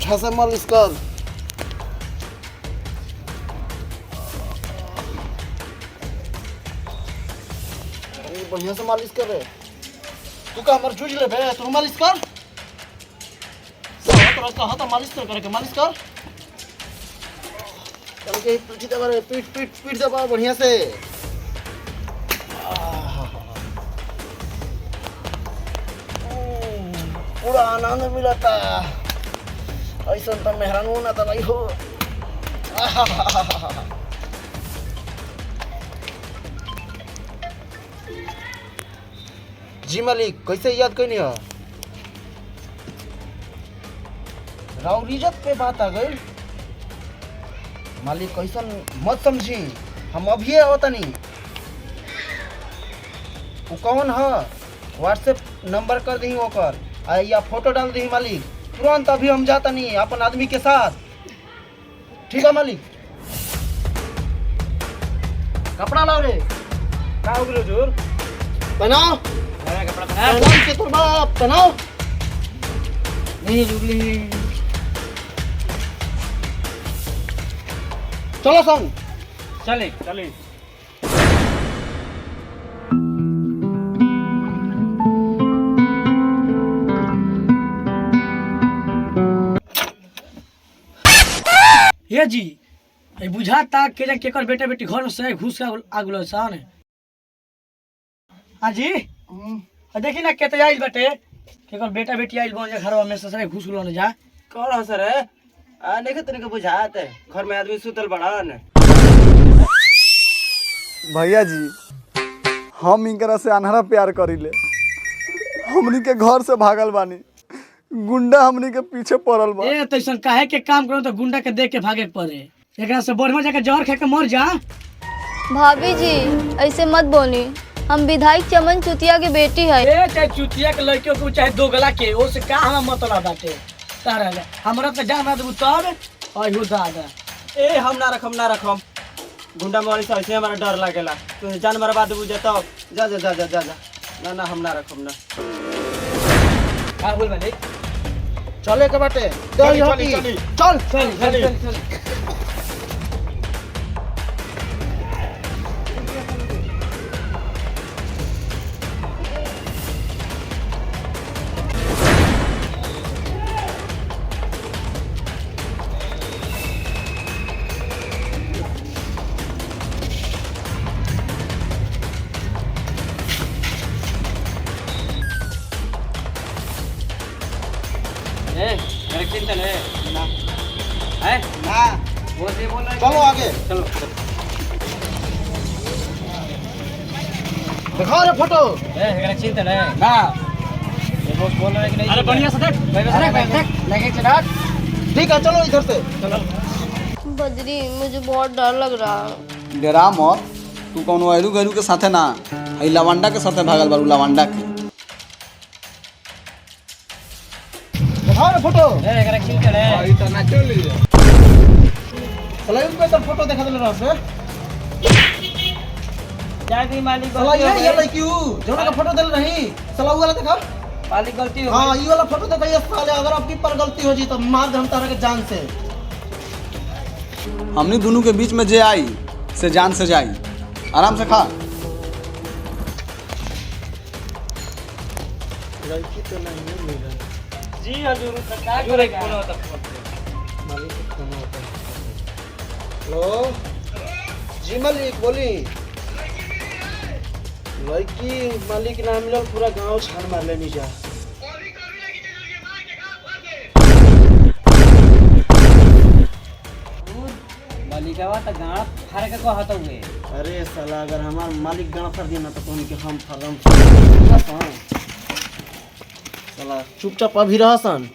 अच्छा से मालिश कर। बढ़िया से मालिश कर रे। तू का हमर जूझ ले बे, तू मालिश कर। सारा तरह कहा था मालिश तो करके मालिश कर। चल के पीठ दबा रे, पीठ पीठ पीठ दबा बढ़िया से। पूरा आनंद मिलता। ऐसा तो मेहरान होना तो नहीं हो। जी मालिक, कैसे याद करनी है? राव इज्जत पे बात आ गई। मालिक कैसा मत समझी, हम अभी आवत नहीं। वो कौन है? व्हाट्सएप नंबर कर दी ओकर या फोटो डाल दी मालिक। तुरंत अभी हम जाता नहीं अपन आदमी के साथ। ठीक है मालिक? कपड़ा लाओ रे। का हो गयो जोर? पहनाओ। कपड़ा पहना। पहनाओ के तोर बाप पहनाओ। नहीं जुगली। चलो संग। चले चले। ये जी ए बुझाता के केकर बेटा बेटी घर में से घुस के आगुलो सान। हां जी देखी ना केते आइल बेटे केकर बेटा बेटी आइल बन घरवा में से घुस लो न जा। कौन हो सर? नहीं तने के बुझात घर में आदमी सुतल बड़ान। भैया जी, हम इनकरा से अनहरा प्यार करीले। हमनी के घर से भागल बानी, गुंडा हमनी के पीछे पड़ल बा। ए तैसन काहे के काम करो तो गुंडा के देख के भागे के पड़े। एकरा से बढ़िया जाके जहर खा के मर जा। भाभी जी ऐसे मत बोली, हम विधायक चमन चुतिया के बेटी है। ए चाहे चुतिया के लड़कियों को चाहे दोगला के ओ से का हम मतलब बाटे तारा ले हमरा त जान ना देबू तब आइयो दादा। ए हम ना रखम गुंडा मारी से ऐसे हमारा डर लागेला। तू जान बर्बाद बुझे तो जा जा जा जा जा जा। ना हम ना रखम ना। का बोल बने? चले के बाटे। चल चल चल चल चल। मेरे चिंतन है ना है ना। वो से बोल रहा है। चलो आगे। चलो दिखाओ रे फोटो। मेरा चिंतन है ना ये वो बोल रहा है कि नहीं। अरे बढ़िया से देख देख लगे चला। ठीक है चलो इधर से। चलो बद्री मुझे बहुत डर लग रहा है। डरा मत, तू कौनो अहिरू गहिरू के साथे ना, हई लवंडा के साथे भागल बारू। लवंडा के दिखाओ रे फोटो। मेरा चिंतन है तो ना चली। चलो इनके तो फोटो दिखा दे रहा से। जाय दी मालिक चला ये लड़की जोड़ा का फोटो दे रही। चला वो वाला दिखा। मालिक गलती हो हाँ ये वाला फोटो दिखाइए साले। अगर आपकी पर गलती हो जी तो मार दे हम तारा के जान से। हमनी दोनों के बीच में जे आई से जान से जाई। आराम से खा। लड़की तो नहीं मिला जी हजूर सरकार जो रे कौन होता मालिक खाना होता है। हेलो जी मालिक बोली। लड़की मालिक ना मिलल पूरा गांव छान मार लेनी जा। मालिकवा त गांव फारे के कहत हुए। अरे साला अगर हमार मालिक गांव फर दिया ना तो कौन के हम फरम। साला चुपचाप अभी रह सन।